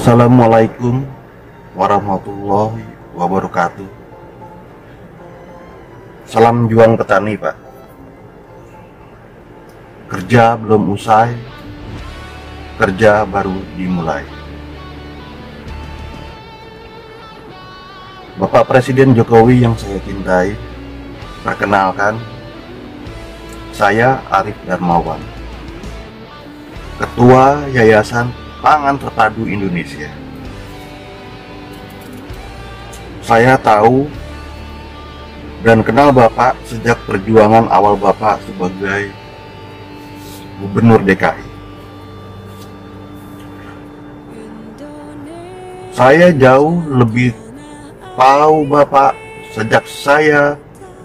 Assalamualaikum warahmatullahi wabarakatuh. Salam juang petani, Pak. Kerja belum usai, kerja baru dimulai. Bapak Presiden Jokowi yang saya cintai, perkenalkan, saya Arif Darmawan, Ketua Yayasan Pangan Terpadu Indonesia. Saya tahu dan kenal Bapak sejak perjuangan awal Bapak sebagai Gubernur DKI. Saya jauh lebih tahu Bapak sejak saya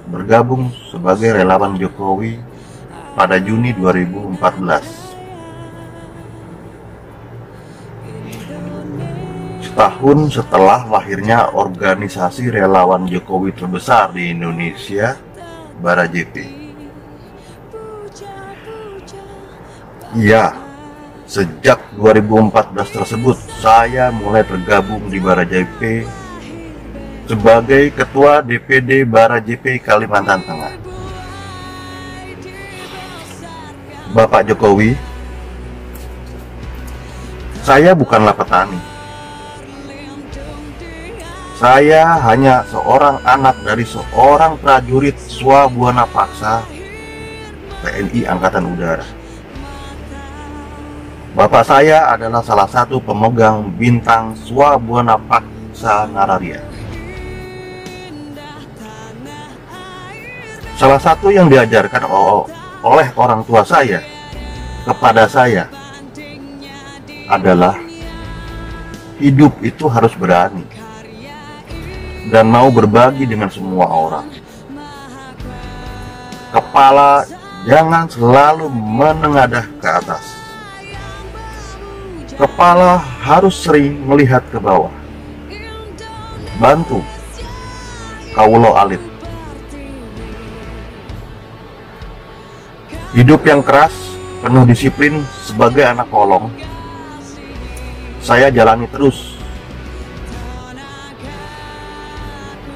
bergabung sebagai relawan Jokowi pada Juni 2014. Setahun setelah lahirnya organisasi relawan Jokowi terbesar di Indonesia, BaraJP. Ya, sejak 2014 tersebut saya mulai tergabung di BaraJP sebagai Ketua DPD BaraJP Kalimantan Tengah. Bapak Jokowi, saya bukanlah petani. Saya hanya seorang anak dari seorang prajurit Swabuana Paksa TNI Angkatan Udara. Bapak saya adalah salah satu pemegang bintang Swabuana Paksa Nararia. Salah satu yang diajarkan oleh orang tua saya kepada saya adalah hidup itu harus berani dan mau berbagi dengan semua orang. Kepala jangan selalu menengadah ke atas. Kepala harus sering melihat ke bawah. Bantu kawula alit. Hidup yang keras, penuh disiplin sebagai anak kolong, saya jalani terus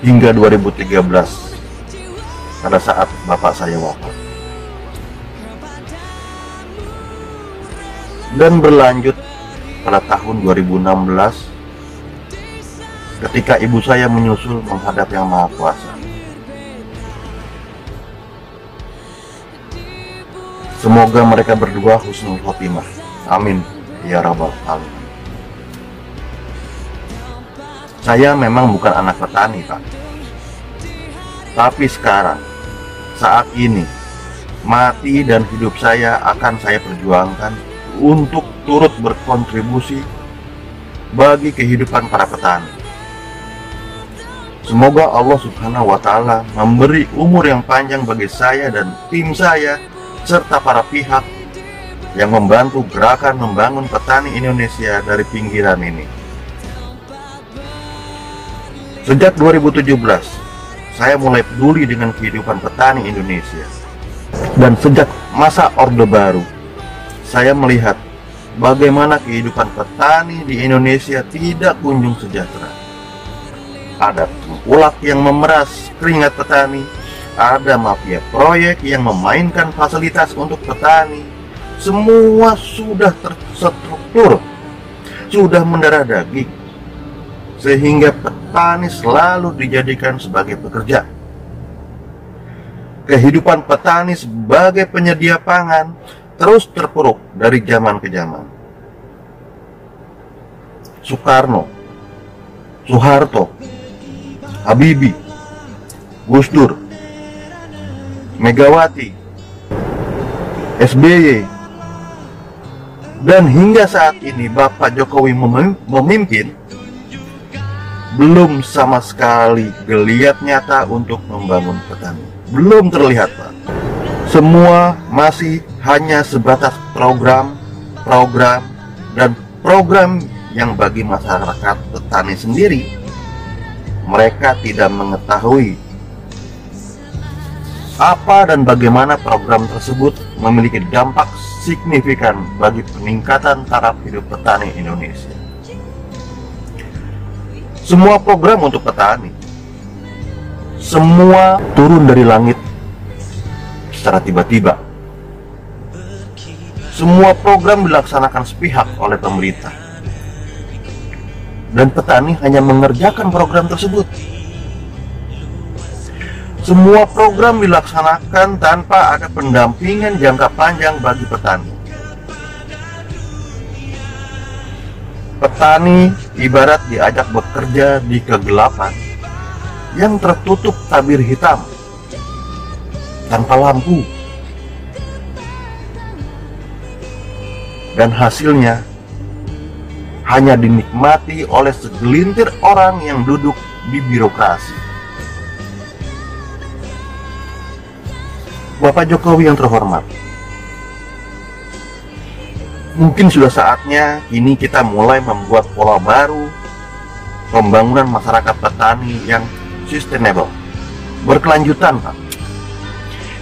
hingga 2013 pada saat bapak saya wafat, dan berlanjut pada tahun 2016 ketika ibu saya menyusul menghadap Yang Maha Kuasa. Semoga mereka berdua husnul khotimah. Amin ya rabbal alamin. Saya memang bukan anak petani, Pak. Tapi sekarang, saat ini, mati dan hidup saya akan saya perjuangkan untuk turut berkontribusi bagi kehidupan para petani. Semoga Allah Subhanahu wa Ta'ala memberi umur yang panjang bagi saya dan tim saya serta para pihak yang membantu gerakan membangun petani Indonesia dari pinggiran ini. Sejak 2017, saya mulai peduli dengan kehidupan petani Indonesia. Dan sejak masa Orde Baru, saya melihat bagaimana kehidupan petani di Indonesia tidak kunjung sejahtera. Ada tengkulak yang memeras keringat petani, ada mafia proyek yang memainkan fasilitas untuk petani. Semua sudah terstruktur, sudah mendarah daging, sehingga petani selalu dijadikan sebagai pekerja. Kehidupan petani sebagai penyedia pangan terus terpuruk dari zaman ke zaman. Soekarno, Soeharto, Habibie, Gus Dur, Megawati, SBY, dan hingga saat ini Bapak Jokowi memimpin, belum sama sekali geliat nyata untuk membangun petani. Belum terlihat, Pak. Semua masih hanya sebatas program, dan program yang bagi masyarakat petani sendiri, mereka tidak mengetahui apa dan bagaimana program tersebut memiliki dampak signifikan bagi peningkatan taraf hidup petani Indonesia. Semua program untuk petani, semua turun dari langit secara tiba-tiba. Semua program dilaksanakan sepihak oleh pemerintah, dan petani hanya mengerjakan program tersebut. Semua program dilaksanakan tanpa ada pendampingan jangka panjang bagi petani. Petani ibarat diajak bekerja di kegelapan yang tertutup tabir hitam, tanpa lampu. Dan hasilnya hanya dinikmati oleh segelintir orang yang duduk di birokrasi. Bapak Jokowi yang terhormat, mungkin sudah saatnya kini kita mulai membuat pola baru pembangunan masyarakat petani yang sustainable, berkelanjutan, Pak,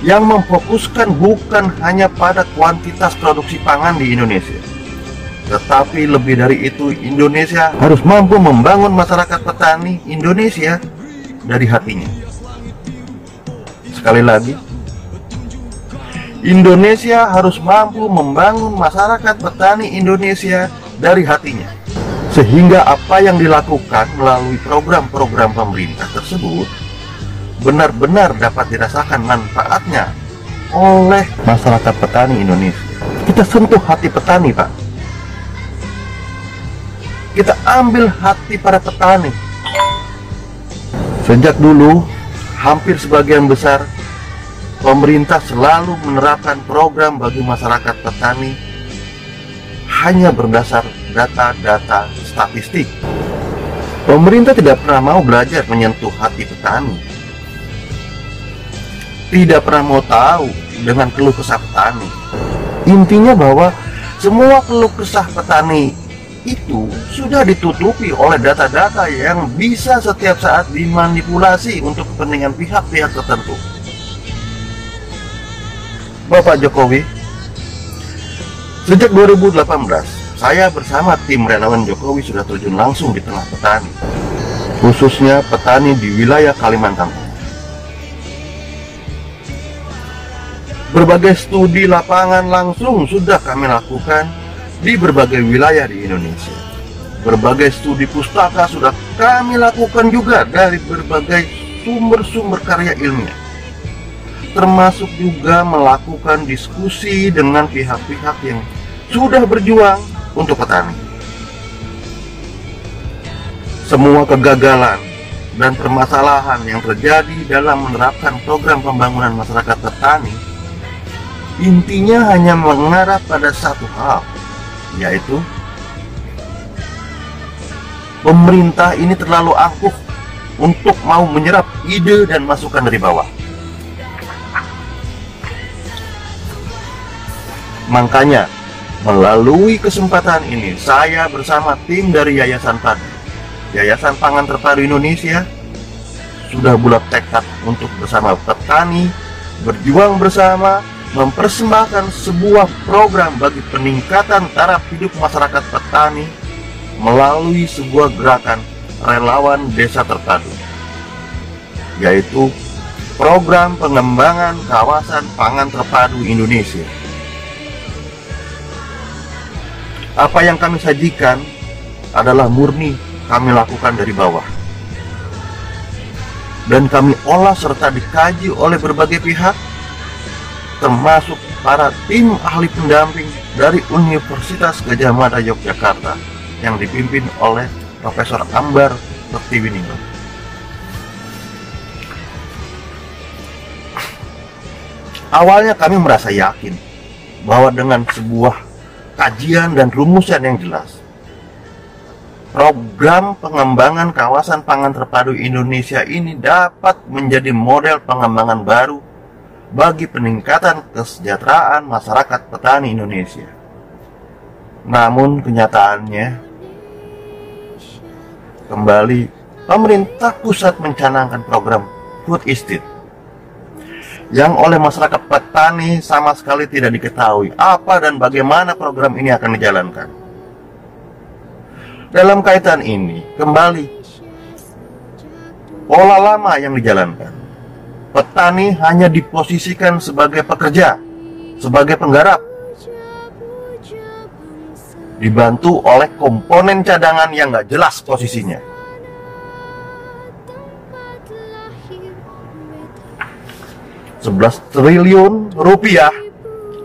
yang memfokuskan bukan hanya pada kuantitas produksi pangan di Indonesia, tetapi lebih dari itu, Indonesia harus mampu membangun masyarakat petani Indonesia dari hatinya. Sekali lagi, Indonesia harus mampu membangun masyarakat petani Indonesia dari hatinya, sehingga apa yang dilakukan melalui program-program pemerintah tersebut benar-benar dapat dirasakan manfaatnya oleh masyarakat petani Indonesia. Kita sentuh hati petani, Pak. Kita ambil hati para petani. Sejak dulu, hampir sebagian besar pemerintah selalu menerapkan program bagi masyarakat petani hanya berdasar data-data statistik. Pemerintah tidak pernah mau belajar menyentuh hati petani, tidak pernah mau tahu dengan keluh kesah petani. Intinya bahwa semua keluh kesah petani itu sudah ditutupi oleh data-data yang bisa setiap saat dimanipulasi untuk kepentingan pihak-pihak tertentu. Bapak Jokowi, sejak 2018, saya bersama tim relawan Jokowi sudah terjun langsung di tengah petani, khususnya petani di wilayah Kalimantan. Berbagai studi lapangan langsung sudah kami lakukan di berbagai wilayah di Indonesia. Berbagai studi pustaka sudah kami lakukan juga dari berbagai sumber-sumber karya ilmiah, termasuk juga melakukan diskusi dengan pihak-pihak yang sudah berjuang untuk petani. Semua kegagalan dan permasalahan yang terjadi dalam menerapkan program pembangunan masyarakat petani intinya hanya mengarah pada satu hal, yaitu pemerintah ini terlalu angkuh untuk mau menyerap ide dan masukan dari bawah. Makanya, melalui kesempatan ini, saya bersama tim dari Yayasan Padi, Yayasan Pangan Terpadu Indonesia, sudah bulat tekad untuk bersama petani, berjuang bersama, mempersembahkan sebuah program bagi peningkatan taraf hidup masyarakat petani melalui sebuah gerakan relawan desa terpadu, yaitu program pengembangan kawasan pangan terpadu Indonesia. Apa yang kami sajikan adalah murni kami lakukan dari bawah, dan kami olah serta dikaji oleh berbagai pihak, termasuk para tim ahli pendamping dari Universitas Gadjah Mada Yogyakarta yang dipimpin oleh Profesor Ambar Pertiwiningrat. Awalnya kami merasa yakin bahwa dengan sebuah kajian dan rumusan yang jelas, program pengembangan kawasan pangan terpadu Indonesia ini dapat menjadi model pengembangan baru bagi peningkatan kesejahteraan masyarakat petani Indonesia. Namun kenyataannya, kembali pemerintah pusat mencanangkan program food estate yang oleh masyarakat petani sama sekali tidak diketahui apa dan bagaimana program ini akan dijalankan. Dalam kaitan ini, kembali pola lama yang dijalankan. Petani hanya diposisikan sebagai pekerja, sebagai penggarap, dibantu oleh komponen cadangan yang nggak jelas posisinya. Rp11 triliun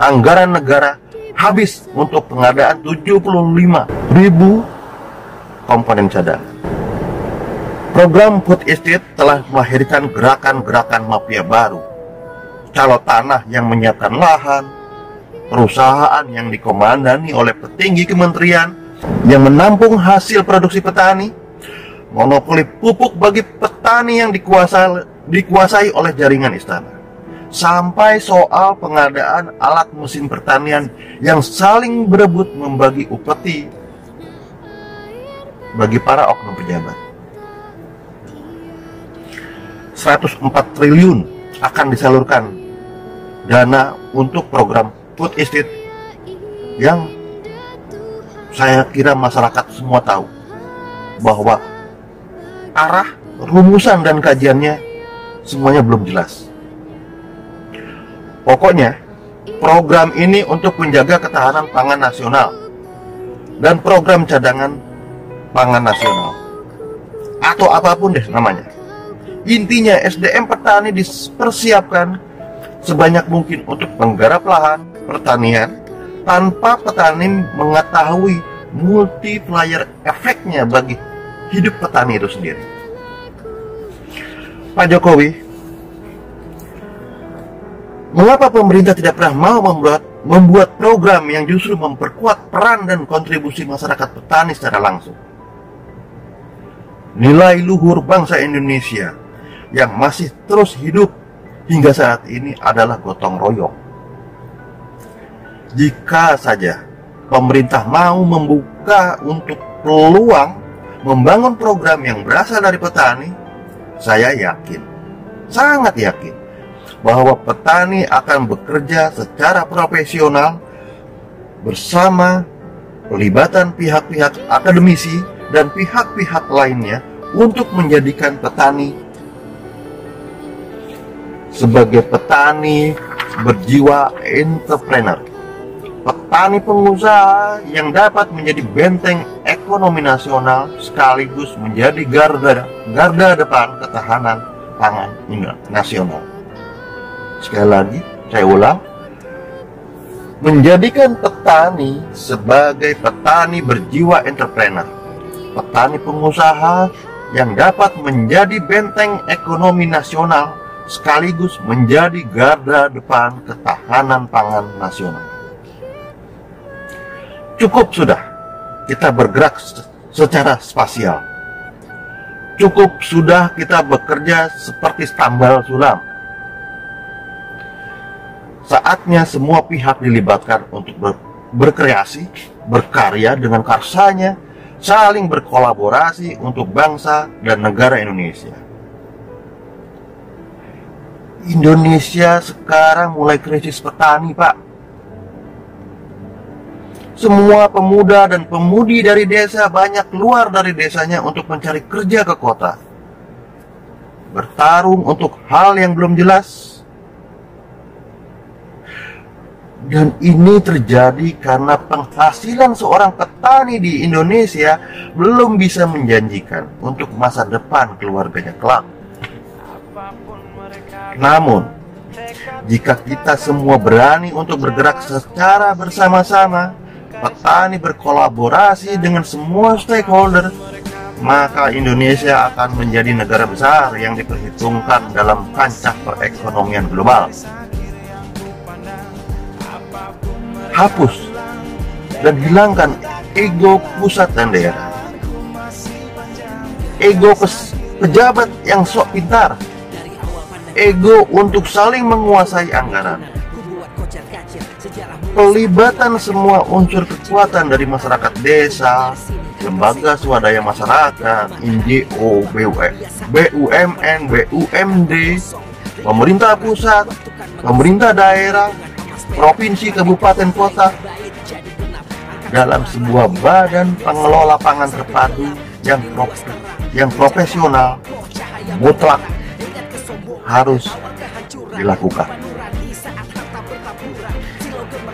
anggaran negara habis untuk pengadaan 75.000 komponen cadangan. Program Food Estate telah melahirkan gerakan-gerakan mafia baru. Calo tanah yang menyiapkan lahan, perusahaan yang dikomandani oleh petinggi kementerian yang menampung hasil produksi petani, monopoli pupuk bagi petani yang dikuasai oleh jaringan istana, sampai soal pengadaan alat mesin pertanian yang saling berebut membagi upeti bagi para oknum pejabat. 104 triliun akan disalurkan dana untuk program Food Estate yang saya kira masyarakat semua tahu bahwa arah, rumusan, dan kajiannya semuanya belum jelas. Pokoknya program ini untuk menjaga ketahanan pangan nasional dan program cadangan pangan nasional, atau apapun deh namanya. Intinya SDM petani dipersiapkan sebanyak mungkin untuk menggarap lahan pertanian tanpa petani mengetahui multiplier efeknya bagi hidup petani itu sendiri. Pak Jokowi, mengapa pemerintah tidak pernah mau membuat program yang justru memperkuat peran dan kontribusi masyarakat petani secara langsung? Nilai luhur bangsa Indonesia yang masih terus hidup hingga saat ini adalah gotong royong. Jika saja pemerintah mau membuka untuk peluang membangun program yang berasal dari petani, saya yakin, sangat yakin, bahwa petani akan bekerja secara profesional bersama pelibatan pihak-pihak akademisi dan pihak-pihak lainnya untuk menjadikan petani sebagai petani berjiwa entrepreneur, petani pengusaha yang dapat menjadi benteng ekonomi nasional sekaligus menjadi garda depan ketahanan pangan nasional. Sekali lagi, saya ulang, menjadikan petani sebagai petani berjiwa entrepreneur, petani pengusaha yang dapat menjadi benteng ekonomi nasional sekaligus menjadi garda depan ketahanan pangan nasional. Cukup sudah kita bergerak secara spasial. Cukup sudah kita bekerja seperti tambal sulam. Saatnya semua pihak dilibatkan untuk berkreasi, berkarya dengan karsanya, saling berkolaborasi untuk bangsa dan negara Indonesia. Indonesia sekarang mulai krisis petani, Pak. Semua pemuda dan pemudi dari desa banyak keluar dari desanya untuk mencari kerja ke kota, bertarung untuk hal yang belum jelas. Dan ini terjadi karena penghasilan seorang petani di Indonesia belum bisa menjanjikan untuk masa depan keluarganya kelak. Namun, jika kita semua berani untuk bergerak secara bersama-sama, petani berkolaborasi dengan semua stakeholder, maka Indonesia akan menjadi negara besar yang diperhitungkan dalam kancah perekonomian global. Hapus dan hilangkan ego pusat dan daerah, ego pejabat yang sok pintar, ego untuk saling menguasai anggaran. Pelibatan semua unsur kekuatan dari masyarakat desa, lembaga swadaya masyarakat, NGO, BUMN, BUMD, pemerintah pusat, pemerintah daerah, provinsi, kabupaten, kota, dalam sebuah badan pengelola pangan terpadu yang profesional mutlak harus dilakukan.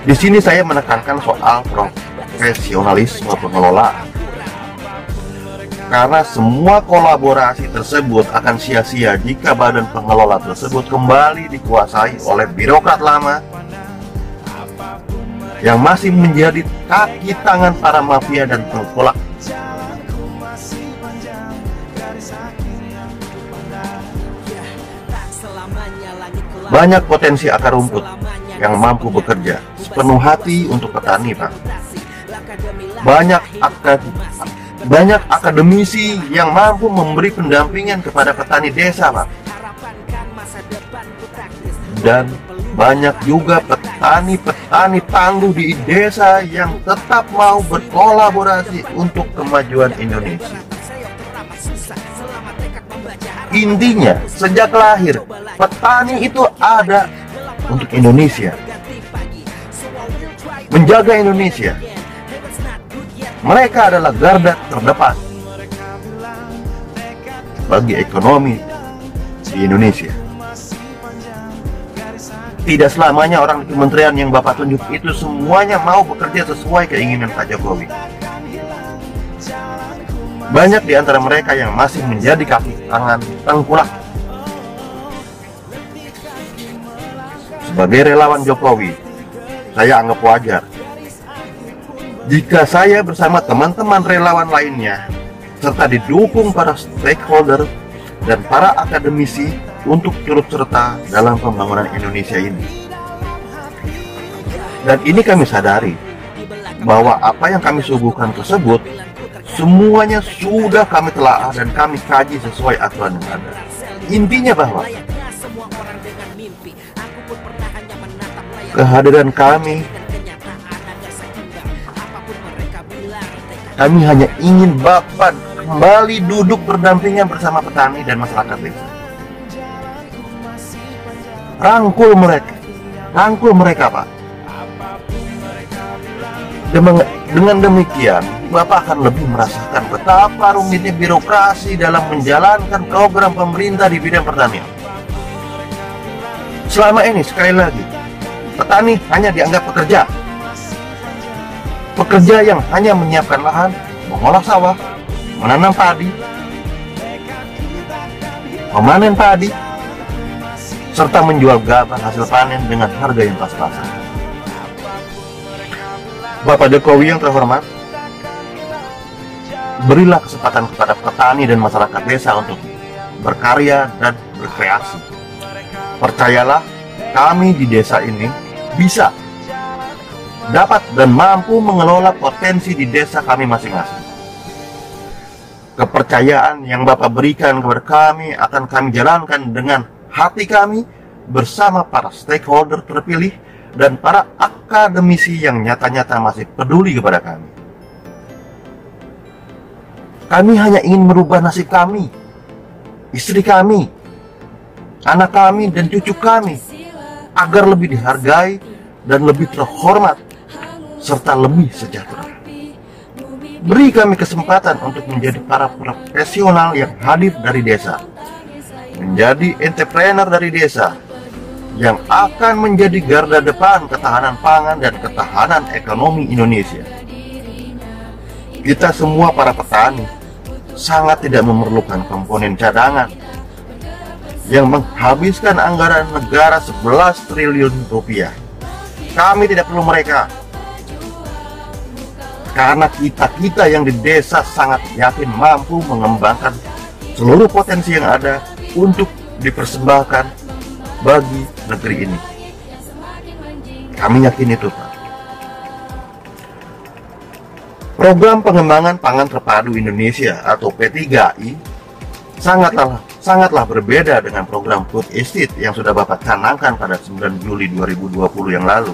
Di sini saya menekankan soal profesionalisme pengelola, karena semua kolaborasi tersebut akan sia-sia jika badan pengelola tersebut kembali dikuasai oleh birokrat lama yang masih menjadi kaki tangan para mafia dan tengkulak. Banyak potensi akar rumput yang mampu bekerja sepenuh hati untuk petani, Pak. Banyak akademisi yang mampu memberi pendampingan kepada petani desa, Pak. Dan banyak juga petani tangguh di desa yang tetap mau berkolaborasi untuk kemajuan Indonesia. Intinya, sejak lahir, petani itu ada untuk Indonesia, menjaga Indonesia. Mereka adalah garda terdepan bagi ekonomi di Indonesia. Tidak selamanya orang di kementerian yang Bapak tunjuk itu semuanya mau bekerja sesuai keinginan Pak Jokowi. Banyak di antara mereka yang masih menjadi kaki tangan tengkulak. Sebagai relawan Jokowi, saya anggap wajar jika saya bersama teman-teman relawan lainnya serta didukung para stakeholder dan para akademisi untuk turut serta dalam pembangunan Indonesia ini. Dan ini kami sadari bahwa apa yang kami suguhkan tersebut semuanya sudah kami telaah dan kami kaji sesuai aturan yang ada. Intinya bahwa kehadiran kami hanya ingin Bapak kembali duduk berdampingan bersama petani dan masyarakat desa. Rangkul mereka, Pak. Dengan demikian, Bapak akan lebih merasakan betapa rumitnya birokrasi dalam menjalankan program pemerintah di bidang pertanian. Selama ini, sekali lagi, petani hanya dianggap pekerja. Pekerja yang hanya menyiapkan lahan, mengolah sawah, menanam padi, memanen padi, serta menjual gabah hasil panen dengan harga yang pas-pasan. Bapak Jokowi yang terhormat, berilah kesempatan kepada petani dan masyarakat desa untuk berkarya dan berkreasi. Percayalah, kami di desa ini bisa, dapat dan mampu mengelola potensi di desa kami masing-masing. Kepercayaan yang Bapak berikan kepada kami akan kami jalankan dengan hati kami bersama para stakeholder terpilih dan para akademisi yang nyata-nyata masih peduli kepada kami. Kami hanya ingin merubah nasib kami, istri kami, anak kami, dan cucu kami agar lebih dihargai dan lebih terhormat serta lebih sejahtera. Beri kami kesempatan untuk menjadi para profesional yang hadir dari desa, menjadi entrepreneur dari desa yang akan menjadi garda depan ketahanan pangan dan ketahanan ekonomi Indonesia. Kita semua para petani sangat tidak memerlukan komponen cadangan yang menghabiskan anggaran negara 11 triliun rupiah. Kami tidak perlu mereka, karena kita yang di desa sangat yakin mampu mengembangkan seluruh potensi yang ada untuk dipersembahkan bagi negeri ini. Kami yakin itu, Pak. Program Pengembangan Pangan Terpadu Indonesia atau P3I sangatlah berbeda dengan program Food Estate yang sudah Bapak canangkan pada 9 Juli 2020 yang lalu.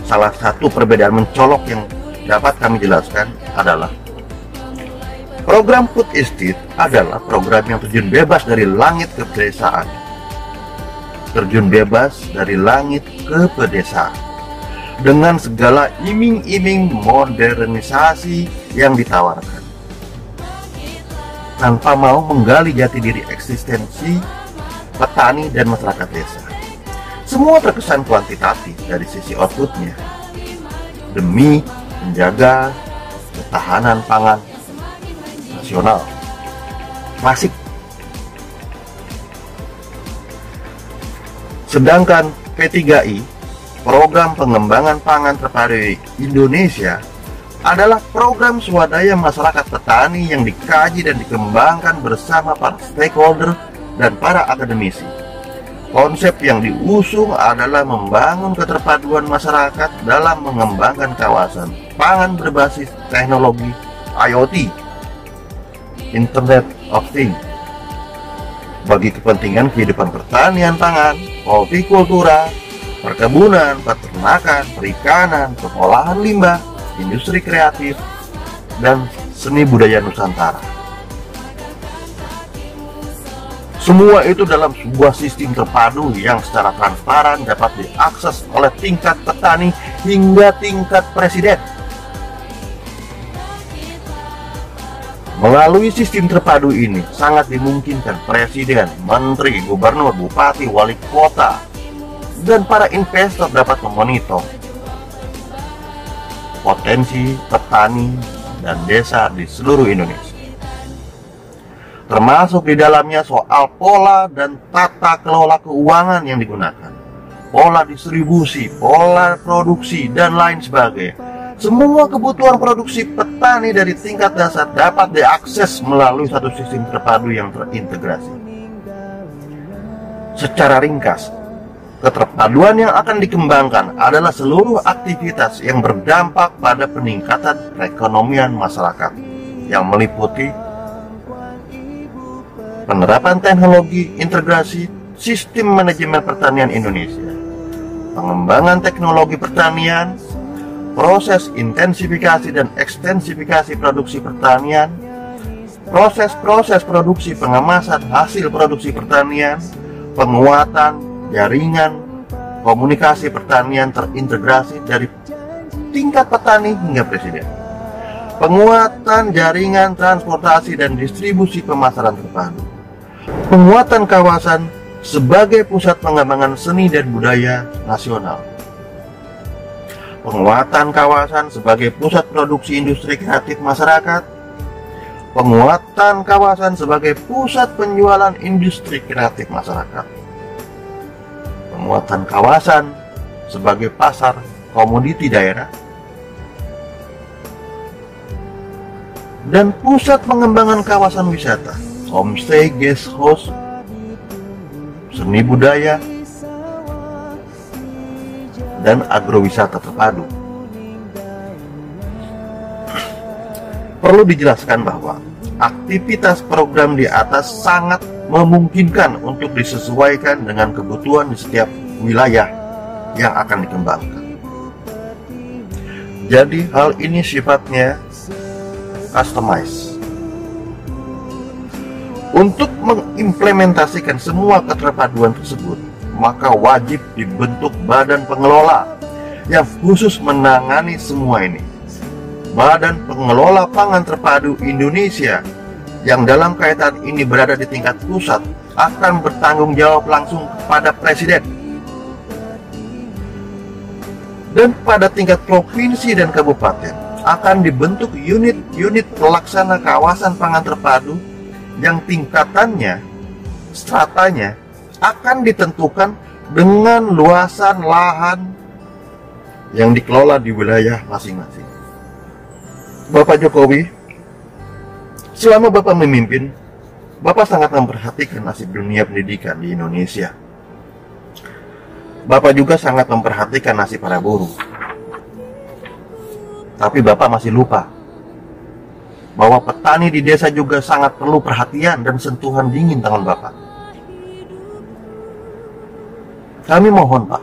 Salah satu perbedaan mencolok yang dapat kami jelaskan adalah program Food Estate adalah program yang terjun bebas dari langit ke pedesaan. Terjun bebas dari langit ke pedesaan dengan segala iming-iming modernisasi yang ditawarkan. tanpa mau menggali jati diri eksistensi petani dan masyarakat desa. Semua terkesan kuantitatif dari sisi outputnya demi menjaga ketahanan pangan nasional. Klasik. Sedangkan P3I, Program Pengembangan Pangan Terpadu Indonesia, adalah program swadaya masyarakat petani yang dikaji dan dikembangkan bersama para stakeholder dan para akademisi. Konsep yang diusung adalah membangun keterpaduan masyarakat dalam mengembangkan kawasan pangan berbasis teknologi IoT, Internet of Things, bagi kepentingan kehidupan pertanian pangan, hortikultura, perkebunan, peternakan, perikanan, pengolahan limbah, industri kreatif, dan seni budaya Nusantara. Semua itu dalam sebuah sistem terpadu yang secara transparan dapat diakses oleh tingkat petani hingga tingkat presiden. Melalui sistem terpadu ini sangat dimungkinkan presiden, menteri, gubernur, bupati, wali kota, dan para investor dapat memonitor potensi petani dan desa di seluruh Indonesia. Termasuk di dalamnya soal pola dan tata kelola keuangan yang digunakan, pola distribusi, pola produksi, dan lain sebagainya. Semua kebutuhan produksi petani dari tingkat dasar dapat diakses melalui satu sistem terpadu yang terintegrasi. Secara ringkas, keterpaduan yang akan dikembangkan adalah seluruh aktivitas yang berdampak pada peningkatan perekonomian masyarakat yang meliputi penerapan teknologi integrasi sistem manajemen pertanian Indonesia, pengembangan teknologi pertanian, proses intensifikasi dan ekstensifikasi produksi pertanian, proses-proses produksi pengemasan hasil produksi pertanian, penguatan jaringan komunikasi pertanian terintegrasi dari tingkat petani hingga presiden, penguatan jaringan transportasi dan distribusi pemasaran terpadu, penguatan kawasan sebagai pusat pengembangan seni dan budaya nasional, penguatan kawasan sebagai pusat produksi industri kreatif masyarakat, penguatan kawasan sebagai pusat penjualan industri kreatif masyarakat, penguatan kawasan sebagai pasar komoditi daerah, dan pusat pengembangan kawasan wisata, homestay, guest house, seni budaya, dan agrowisata terpadu. Perlu dijelaskan bahwa aktivitas program di atas sangat memungkinkan untuk disesuaikan dengan kebutuhan di setiap wilayah yang akan dikembangkan. Jadi hal ini sifatnya customized. Untuk mengimplementasikan semua keterpaduan tersebut, maka wajib dibentuk badan pengelola yang khusus menangani semua ini. Badan Pengelola Pangan Terpadu Indonesia yang dalam kaitan ini berada di tingkat pusat akan bertanggung jawab langsung kepada presiden. Dan pada tingkat provinsi dan kabupaten akan dibentuk unit-unit pelaksana kawasan pangan terpadu yang tingkatannya, stratanya akan ditentukan dengan luasan lahan yang dikelola di wilayah masing-masing. Bapak Jokowi, selama Bapak memimpin, Bapak sangat memperhatikan nasib dunia pendidikan di Indonesia. Bapak juga sangat memperhatikan nasib para buruh. Tapi Bapak masih lupa bahwa petani di desa juga sangat perlu perhatian dan sentuhan dingin tangan Bapak. Kami mohon Pak,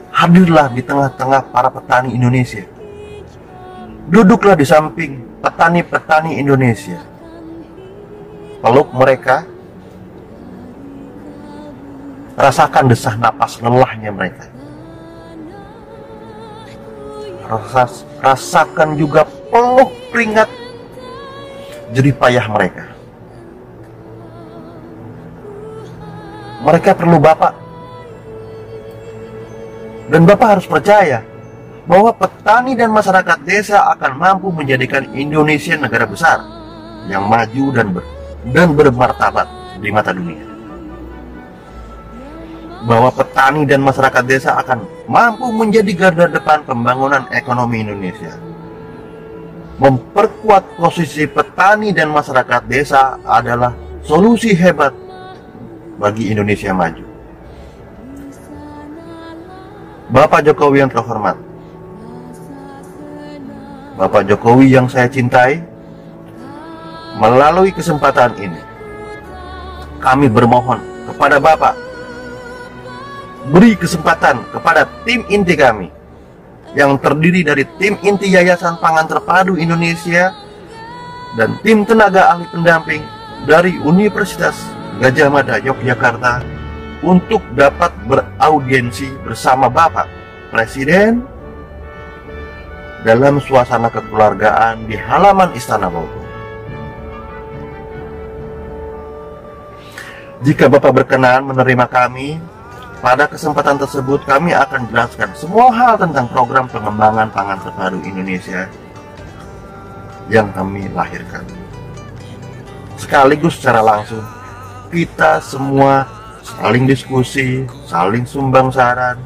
hadirlah di tengah-tengah para petani Indonesia. Duduklah di samping petani-petani Indonesia. Peluk mereka, rasakan desah napas lelahnya mereka. Rasakan juga peluk keringat jerih payah mereka. Mereka perlu Bapak. Dan Bapak harus percaya bahwa petani dan masyarakat desa akan mampu menjadikan Indonesia negara besar yang maju dan bermartabat di mata dunia. Bahwa petani dan masyarakat desa akan mampu menjadi garda depan pembangunan ekonomi Indonesia. Memperkuat posisi petani dan masyarakat desa adalah solusi hebat bagi Indonesia maju. Bapak Jokowi yang terhormat, Bapak Jokowi yang saya cintai, melalui kesempatan ini kami bermohon kepada Bapak, beri kesempatan kepada tim inti kami yang terdiri dari tim inti Yayasan Pangan Terpadu Indonesia dan tim tenaga ahli pendamping dari Universitas Gadjah Mada Yogyakarta untuk dapat beraudiensi bersama Bapak Presiden dalam suasana kekeluargaan di halaman Istana Bogor. Jika Bapak berkenan menerima kami, pada kesempatan tersebut kami akan jelaskan semua hal tentang program pengembangan pangan terpadu Indonesia yang kami lahirkan. Sekaligus secara langsung, kita semua saling diskusi, saling sumbang saran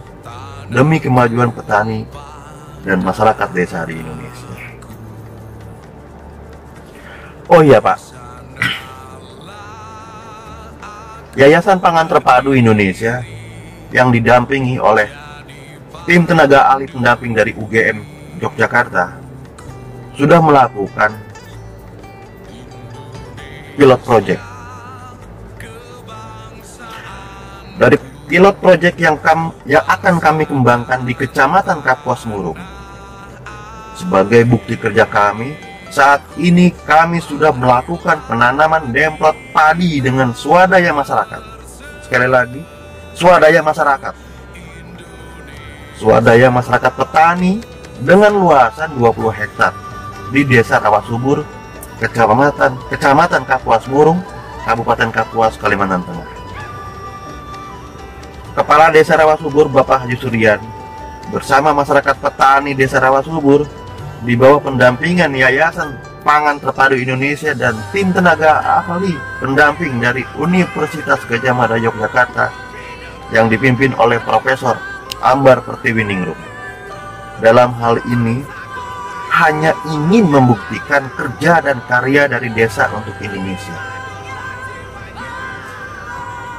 demi kemajuan petani dan masyarakat desa di Indonesia. Oh iya Pak, Yayasan Pangan Terpadu Indonesia yang didampingi oleh tim tenaga ahli pendamping dari UGM Yogyakarta sudah melakukan pilot project. Dari pilot project yang akan kami kembangkan di Kecamatan Kapuas Murung. Sebagai bukti kerja kami, saat ini kami sudah melakukan penanaman demplot padi dengan swadaya masyarakat. Sekali lagi, swadaya masyarakat. Swadaya masyarakat petani dengan luasan 20 hektar di Desa Rawasubur, Kecamatan Kapuas Murung, Kabupaten Kapuas, Kalimantan Tengah. Kepala Desa Rawasubur Bapak Haji Suryan bersama masyarakat petani Desa Rawasubur di bawah pendampingan Yayasan Pangan Terpadu Indonesia dan tim tenaga ahli pendamping dari Universitas Gadjah Mada Yogyakarta yang dipimpin oleh Profesor Ambar Pertiwiningrum. Dalam hal ini hanya ingin membuktikan kerja dan karya dari desa untuk Indonesia.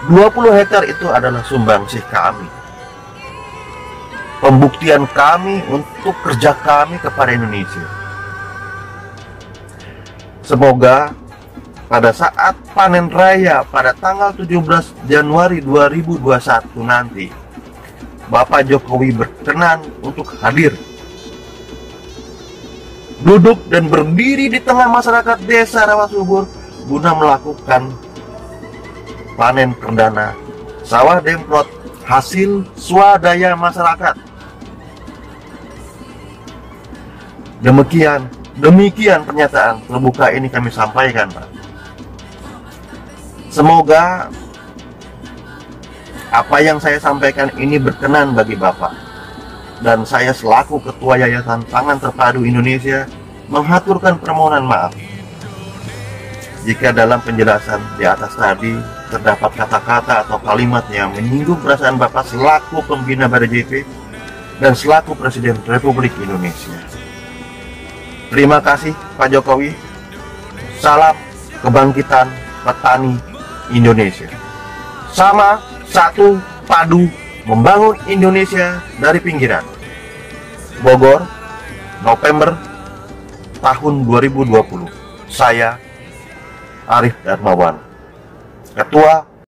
20 hektar itu adalah sumbangsih kami, pembuktian kami untuk kerja kami kepada Indonesia. Semoga pada saat panen raya pada tanggal 17 Januari 2021 nanti, Bapak Jokowi berkenan untuk hadir, duduk dan berdiri di tengah masyarakat Desa Rawasubur guna melakukan panen perdana sawah demplot hasil swadaya masyarakat. Demikian pernyataan terbuka ini kami sampaikan, Pak. Semoga apa yang saya sampaikan ini berkenan bagi Bapak, dan saya selaku Ketua Yayasan Pangan Terpadu Indonesia menghaturkan permohonan maaf jika dalam penjelasan di atas tadi terdapat kata-kata atau kalimat yang menyinggung perasaan Bapak selaku pembina BDJP dan selaku Presiden Republik Indonesia. Terima kasih Pak Jokowi. Salam kebangkitan petani Indonesia. Sama satu padu membangun Indonesia dari pinggiran. Bogor, November tahun 2020. Saya Arif Darmawan, Ketua